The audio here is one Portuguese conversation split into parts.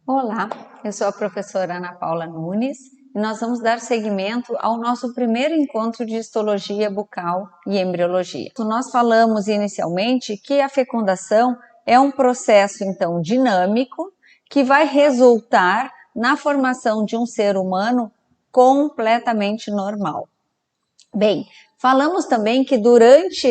Olá, eu sou a professora Ana Paula Nunes e nós vamos dar seguimento ao nosso primeiro encontro de histologia bucal e embriologia. Nós falamos inicialmente que a fecundação é um processo então dinâmico que vai resultar na formação de um ser humano completamente normal. Bem, falamos também que durante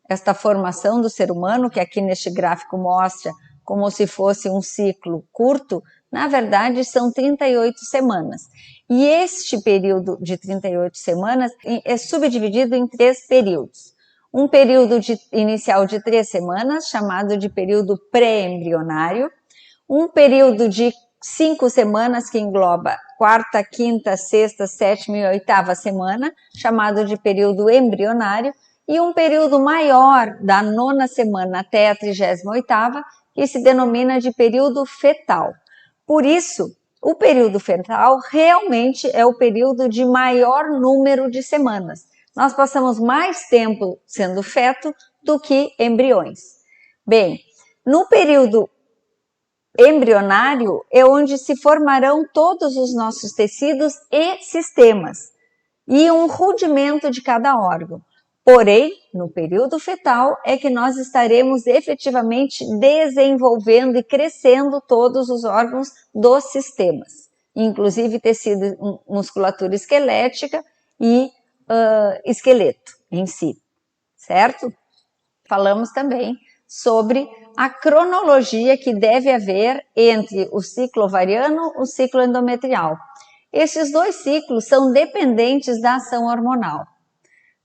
esta formação do ser humano, que aqui neste gráfico mostra como se fosse um ciclo curto, na verdade são 38 semanas. E este período de 38 semanas é subdividido em 3 períodos. Um período inicial de 3 semanas, chamado de período pré-embrionário, um período de 5 semanas que engloba quarta, quinta, sexta, sétima e oitava semana, chamado de período embrionário, e um período maior da 9ª semana até a 38ª, que se denomina de período fetal. Por isso, o período fetal realmente é o período de maior número de semanas. Nós passamos mais tempo sendo feto do que embriões. Bem, no período embrionário é onde se formarão todos os nossos tecidos e sistemas, e um rudimento de cada órgão. Porém, no período fetal é que nós estaremos efetivamente desenvolvendo e crescendo todos os órgãos dos sistemas, inclusive tecido, musculatura esquelética e esqueleto em si, certo? Falamos também sobre a cronologia que deve haver entre o ciclo ovariano e o ciclo endometrial. Esses dois ciclos são dependentes da ação hormonal.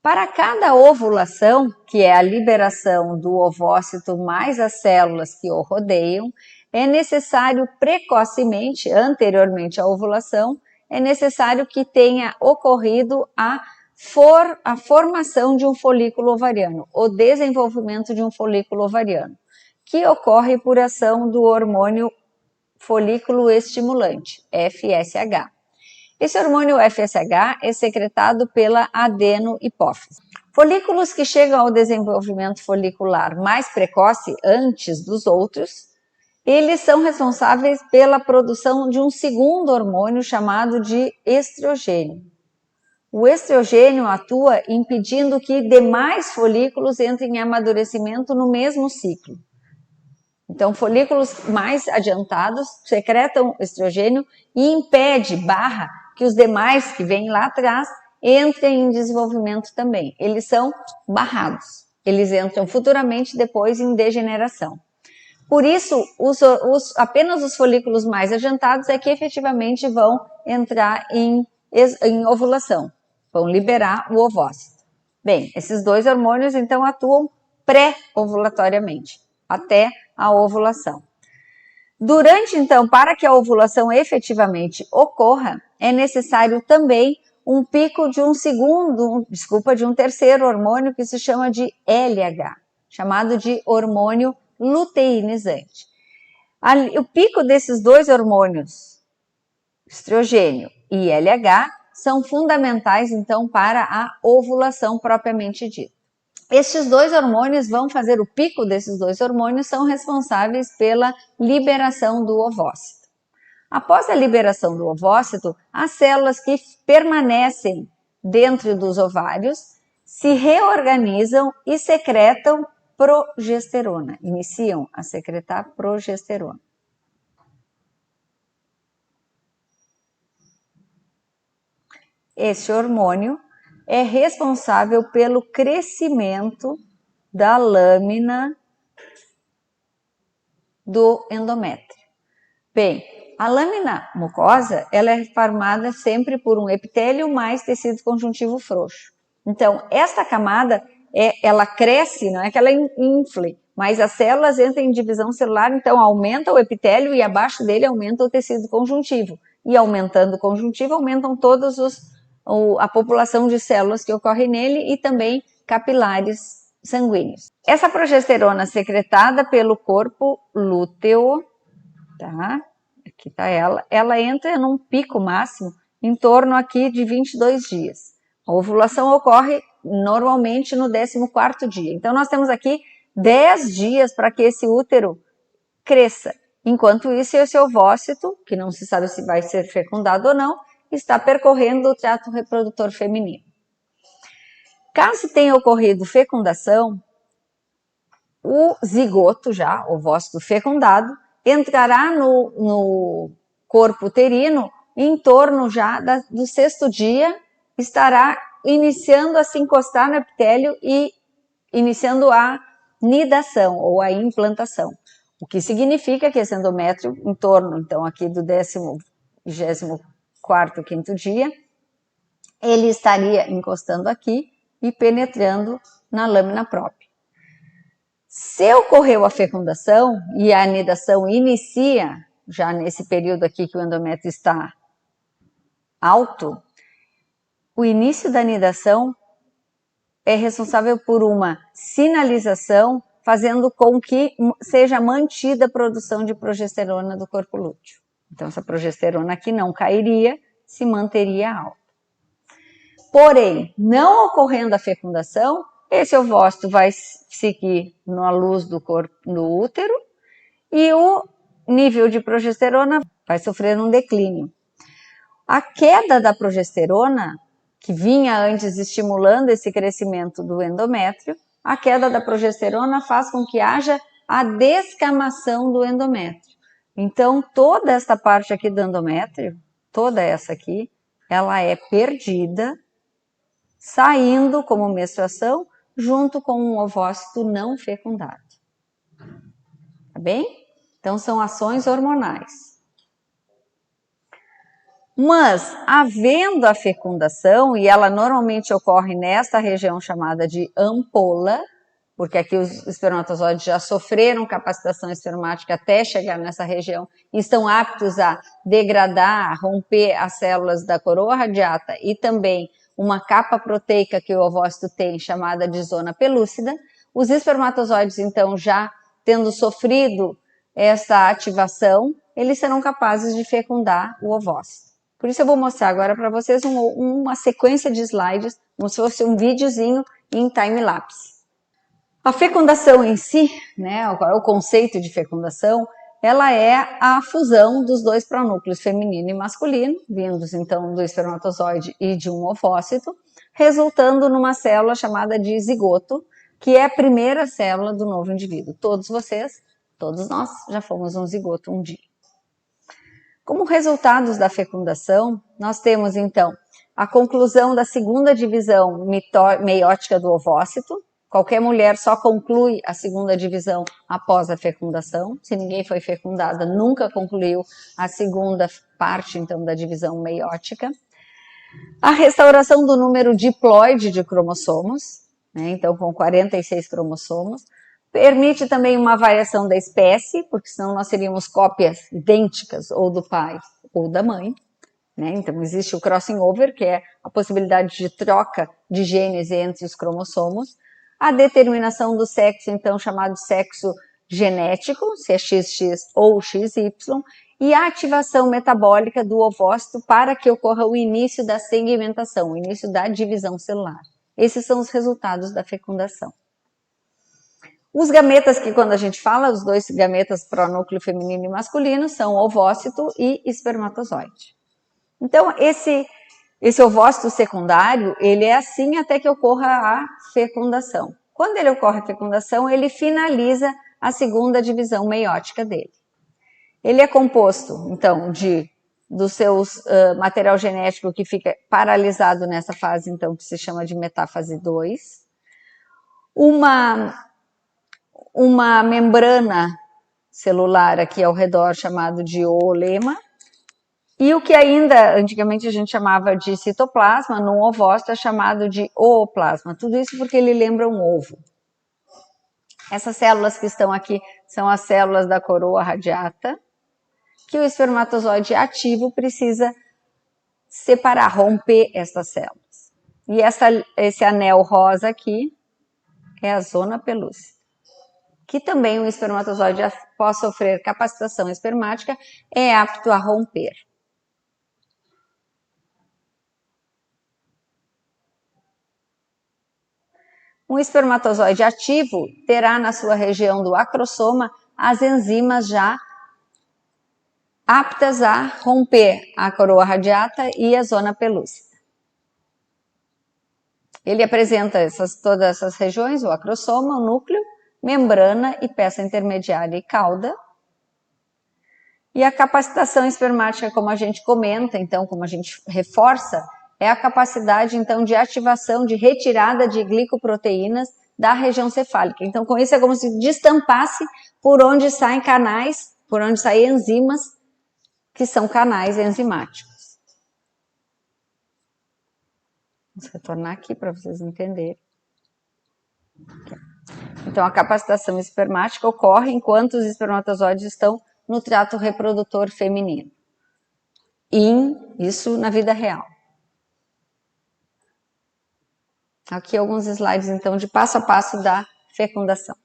Para cada ovulação, que é a liberação do ovócito mais as células que o rodeiam, é necessário precocemente, anteriormente à ovulação, é necessário que tenha ocorrido a formação de um folículo ovariano, o desenvolvimento de um folículo ovariano, que ocorre por ação do hormônio folículo estimulante, FSH. Esse hormônio FSH é secretado pela adenohipófise. Folículos que chegam ao desenvolvimento folicular mais precoce, antes dos outros, eles são responsáveis pela produção de um segundo hormônio chamado de estrogênio. O estrogênio atua impedindo que demais folículos entrem em amadurecimento no mesmo ciclo. Então, folículos mais adiantados secretam estrogênio e impede, barra, que os demais que vêm lá atrás entrem em desenvolvimento também. Eles são barrados. Eles entram futuramente depois em degeneração. Por isso, apenas os folículos mais adiantados é que efetivamente vão entrar em ovulação. Vão liberar o ovócito. Bem, esses dois hormônios então atuam pré-ovulatoriamente, até a ovulação. Durante, então, para que a ovulação efetivamente ocorra, é necessário também um pico de um terceiro hormônio que se chama de LH, chamado de hormônio luteinizante. O pico desses dois hormônios, estrogênio e LH, são fundamentais, então, para a ovulação propriamente dita. Estes dois hormônios vão fazer o pico desses dois hormônios, são responsáveis pela liberação do ovócito. Após a liberação do ovócito, as células que permanecem dentro dos ovários se reorganizam e secretam progesterona, iniciam a secretar progesterona. Este hormônio é responsável pelo crescimento da lâmina do endométrio. Bem, a lâmina mucosa, ela é formada sempre por um epitélio mais tecido conjuntivo frouxo. Então, esta camada, ela cresce, não é que ela infle, mas as células entram em divisão celular, então aumenta o epitélio e abaixo dele aumenta o tecido conjuntivo. E aumentando o conjuntivo, aumentam todos a população de células que ocorre nele e também capilares sanguíneos. Essa progesterona secretada pelo corpo lúteo, tá? Aqui tá ela entra num pico máximo em torno aqui de 22 dias. A ovulação ocorre normalmente no 14º dia. Então nós temos aqui 10 dias para que esse útero cresça Enquanto isso, esse ovócito, que não se sabe se vai ser fecundado ou não, está percorrendo o trato reprodutor feminino. Caso tenha ocorrido fecundação, o zigoto já, ovócito fecundado, entrará no corpo uterino em torno já do 6º dia, estará iniciando a se encostar no epitélio e iniciando a nidação ou a implantação. O que significa que esse endométrio, em torno, então, aqui do 24º, 5º dia, ele estaria encostando aqui e penetrando na lâmina própria. Se ocorreu a fecundação e a anidação inicia, já nesse período aqui que o endométrio está alto, o início da anidação é responsável por uma sinalização, fazendo com que seja mantida a produção de progesterona do corpo lúteo. Então, essa progesterona aqui não cairia, se manteria alta. Porém, não ocorrendo a fecundação, esse ovócito vai seguir na luz do corpo, no útero, e o nível de progesterona vai sofrer um declínio. A queda da progesterona, que vinha antes estimulando esse crescimento do endométrio, a queda da progesterona faz com que haja a descamação do endométrio. Então, toda esta parte aqui do endométrio, toda essa aqui, ela é perdida, saindo como menstruação, junto com um ovócito não fecundado. Tá bem? Então, são ações hormonais. Mas, havendo a fecundação, e ela normalmente ocorre nesta região chamada de ampola, porque aqui os espermatozoides já sofreram capacitação espermática até chegar nessa região e estão aptos a degradar, a romper as células da coroa radiata e também uma capa proteica que o ovócito tem, chamada de zona pelúcida. Os espermatozoides, então, já tendo sofrido essa ativação, eles serão capazes de fecundar o ovócito. Por isso eu vou mostrar agora para vocês uma sequência de slides, como se fosse um videozinho em time-lapse. A fecundação em si, né, o conceito de fecundação, ela é a fusão dos dois pronúcleos feminino e masculino, vindos então do espermatozoide e de um ovócito, resultando numa célula chamada de zigoto, que é a primeira célula do novo indivíduo. Todos vocês, todos nós, já fomos um zigoto um dia. Como resultados da fecundação, nós temos então a conclusão da 2ª divisão meiótica do ovócito. Qualquer mulher só conclui a 2ª divisão após a fecundação. Se ninguém foi fecundada, nunca concluiu a 2ª parte então da divisão meiótica. A restauração do número diploide de cromossomos, né, então com 46 cromossomos. Permite também uma variação da espécie, porque senão nós teríamos cópias idênticas ou do pai ou da mãe. Né? Então existe o crossing over, que é a possibilidade de troca de genes entre os cromossomos. A determinação do sexo, então chamado sexo genético, se é XX ou XY. E a ativação metabólica do ovócito para que ocorra o início da segmentação, o início da divisão celular. Esses são os resultados da fecundação. Os gametas que quando a gente fala, os dois gametas pronúcleo feminino e masculino, são ovócito e espermatozoide. Então, esse ovócito secundário, ele é assim até que ocorra a fecundação. Quando ele ocorre a fecundação, ele finaliza a 2ª divisão meiótica dele. Ele é composto, então, do seu material genético que fica paralisado nessa fase, então, que se chama de metáfase 2. Uma membrana celular aqui ao redor chamado de oolema, e o que ainda antigamente a gente chamava de citoplasma, num ovócito é chamado de ooplasma, tudo isso porque ele lembra um ovo. Essas células que estão aqui são as células da coroa radiata, que o espermatozoide ativo precisa separar, romper estas células. E esse anel rosa aqui é a zona pelúcida, que também o espermatozoide, após sofrer capacitação espermática, é apto a romper. Um espermatozoide ativo terá na sua região do acrossoma as enzimas já aptas a romper a coroa radiata e a zona pelúcida. Ele apresenta todas essas regiões, o acrossoma, o núcleo, membrana e peça intermediária e cauda. E a capacitação espermática, como a gente comenta, então, como a gente reforça, é a capacidade, então, de ativação, de retirada de glicoproteínas da região cefálica. Então, com isso é como se destampasse por onde saem canais, por onde saem enzimas, que são canais enzimáticos. Vamos retornar aqui para vocês entenderem. Então, a capacitação espermática ocorre enquanto os espermatozoides estão no trato reprodutor feminino. Isso na vida real. Aqui alguns slides, então, de passo a passo da fecundação.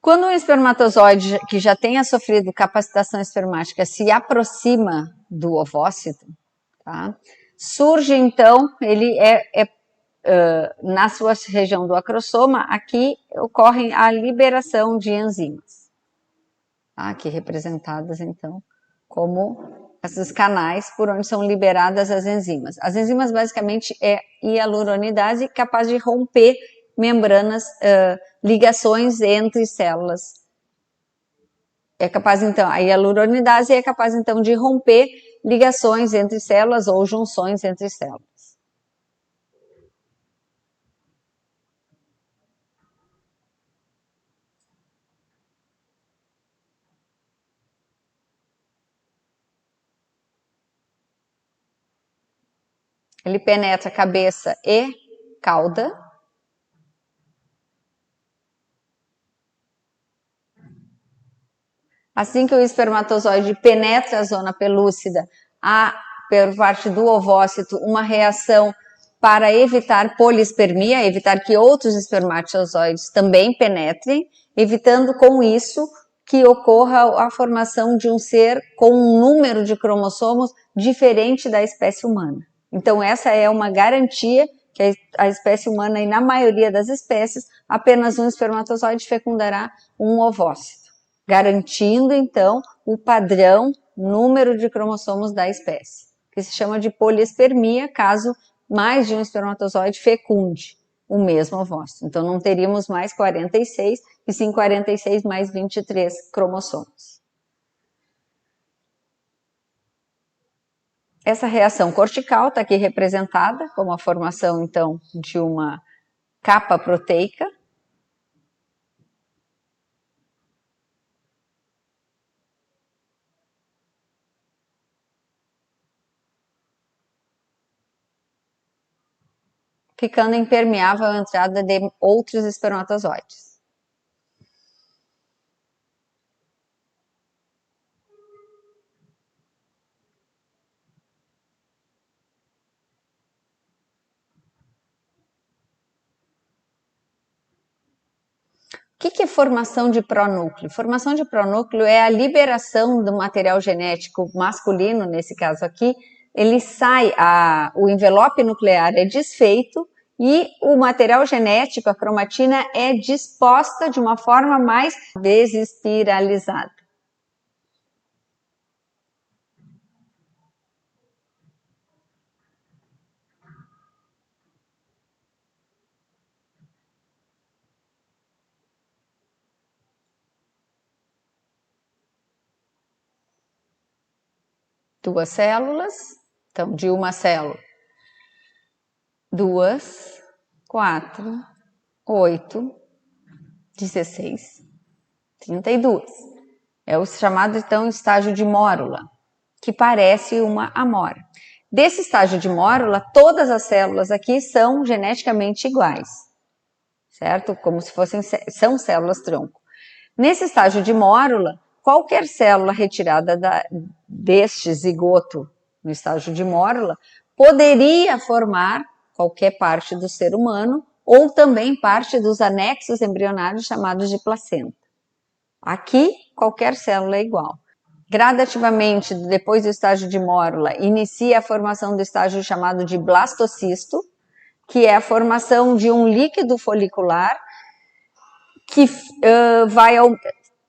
Quando um espermatozoide que já tenha sofrido capacitação espermática se aproxima do ovócito, tá? Surge então, ele na sua região do acrossoma, aqui ocorre a liberação de enzimas, tá? Aqui representadas então como esses canais por onde são liberadas as enzimas. As enzimas basicamente é hialuronidase capaz de romper membranas, ligações entre células. É capaz então, a hialuronidase é capaz então de romper ligações entre células ou junções entre células. Ele penetra cabeça e cauda. Assim que o espermatozoide penetra a zona pelúcida, há, por parte do ovócito, uma reação para evitar polispermia, evitar que outros espermatozoides também penetrem, evitando com isso que ocorra a formação de um ser com um número de cromossomos diferente da espécie humana. Então essa é uma garantia que a espécie humana, e na maioria das espécies, apenas um espermatozoide fecundará um ovócito, garantindo então o padrão número de cromossomos da espécie, que se chama de polispermia, caso mais de um espermatozoide fecunde o mesmo ovócito. Então não teríamos mais 46, e sim 46 mais 23 cromossomos. Essa reação cortical está aqui representada como a formação então de uma capa proteica. Ficando impermeável à entrada de outros espermatozoides. O que é formação de pronúcleo? Formação de pronúcleo é a liberação do material genético masculino, nesse caso aqui, ele sai, o envelope nuclear é desfeito e o material genético, a cromatina, é disposta de uma forma mais desespiralizada. Duas células, então de uma célula, 2, 4, 8, 16, 32. É o chamado então estágio de mórula, que parece uma amora. Desse estágio de mórula, todas as células aqui são geneticamente iguais, certo? Como se são células tronco. Nesse estágio de mórula, qualquer célula retirada deste zigoto no estágio de mórula poderia formar qualquer parte do ser humano ou também parte dos anexos embrionários chamados de placenta. Aqui, qualquer célula é igual. gradativamente, depois do estágio de mórula, inicia a formação do estágio chamado de blastocisto, que é a formação de um líquido folicular que vai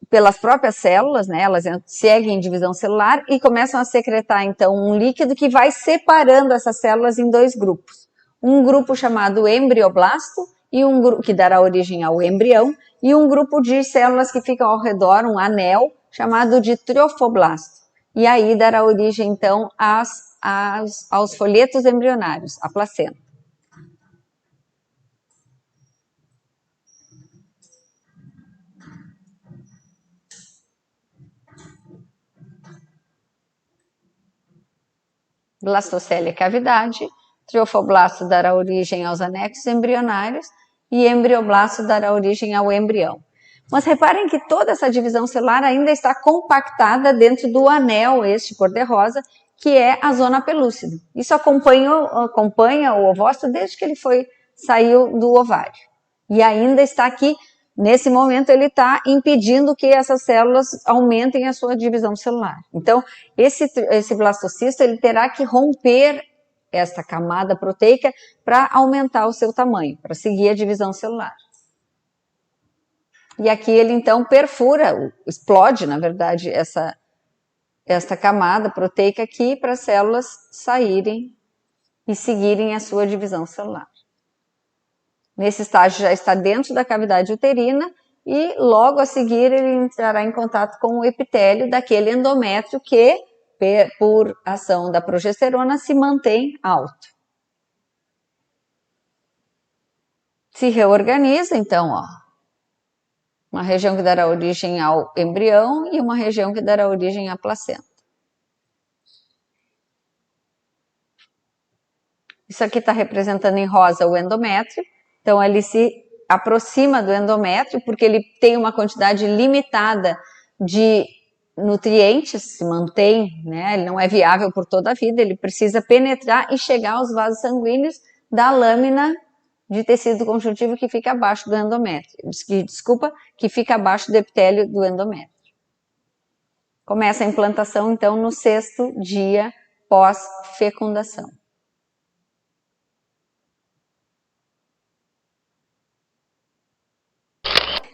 pelas próprias células, né, elas seguem divisão celular e começam a secretar, então, um líquido que vai separando essas células em dois grupos. Um grupo chamado embrioblasto, e um grupo que dará origem ao embrião, e um grupo de células que ficam ao redor, um anel, chamado de triofoblasto. E aí dará origem, então, aos folhetos embrionários, a placenta. Blastocele é cavidade, triofoblasto dará origem aos anexos embrionários e embrioblasto dará origem ao embrião. Mas reparem que toda essa divisão celular ainda está compactada dentro do anel, este cor-de-rosa, que é a zona pelúcida. Isso acompanha o ovócito desde que ele saiu do ovário. E ainda está aqui, nesse momento, ele está impedindo que essas células aumentem a sua divisão celular. Então, esse blastocisto, ele terá que romper esta camada proteica para aumentar o seu tamanho, para seguir a divisão celular. E aqui ele então perfura, explode, na verdade, esta camada proteica aqui para as células saírem e seguirem a sua divisão celular. Nesse estágio já está dentro da cavidade uterina e logo a seguir ele entrará em contato com o epitélio daquele endométrio que, por ação da progesterona, se mantém alto. Se reorganiza, então, uma região que dará origem ao embrião e uma região que dará origem à placenta. Isso aqui está representando em rosa o endométrio. Então, ele se aproxima do endométrio porque ele tem uma quantidade limitada de nutrientes, se mantém, né? Ele não é viável por toda a vida, ele precisa penetrar e chegar aos vasos sanguíneos da lâmina de tecido conjuntivo que fica abaixo do endométrio. Que fica abaixo do epitélio do endométrio. Começa a implantação, então, no 6º dia pós-fecundação.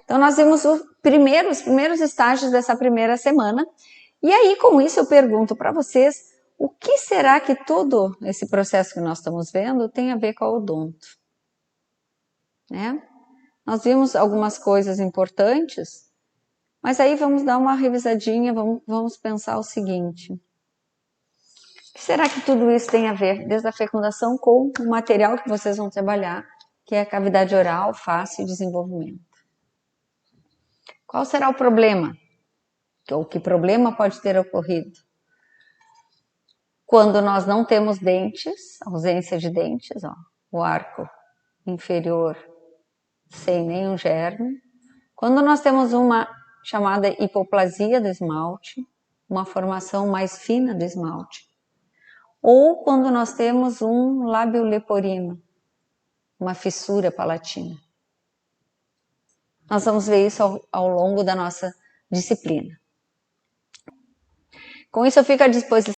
Então, nós vimos os primeiros estágios dessa primeira semana. E aí, com isso, eu pergunto para vocês, o que será que todo esse processo que nós estamos vendo tem a ver com a odonto? Né? Nós vimos algumas coisas importantes, mas aí vamos dar uma revisadinha, vamos pensar o seguinte. O que será que tudo isso tem a ver, desde a fecundação, com o material que vocês vão trabalhar, que é a cavidade oral, face e desenvolvimento? Qual será o problema? Ou que problema pode ter ocorrido? Quando nós não temos dentes, ausência de dentes, o arco inferior sem nenhum germe. Quando nós temos uma chamada hipoplasia do esmalte, uma formação mais fina do esmalte. Ou quando nós temos um lábio leporino, uma fissura palatina. Nós vamos ver isso ao longo da nossa disciplina. Com isso eu fico à disposição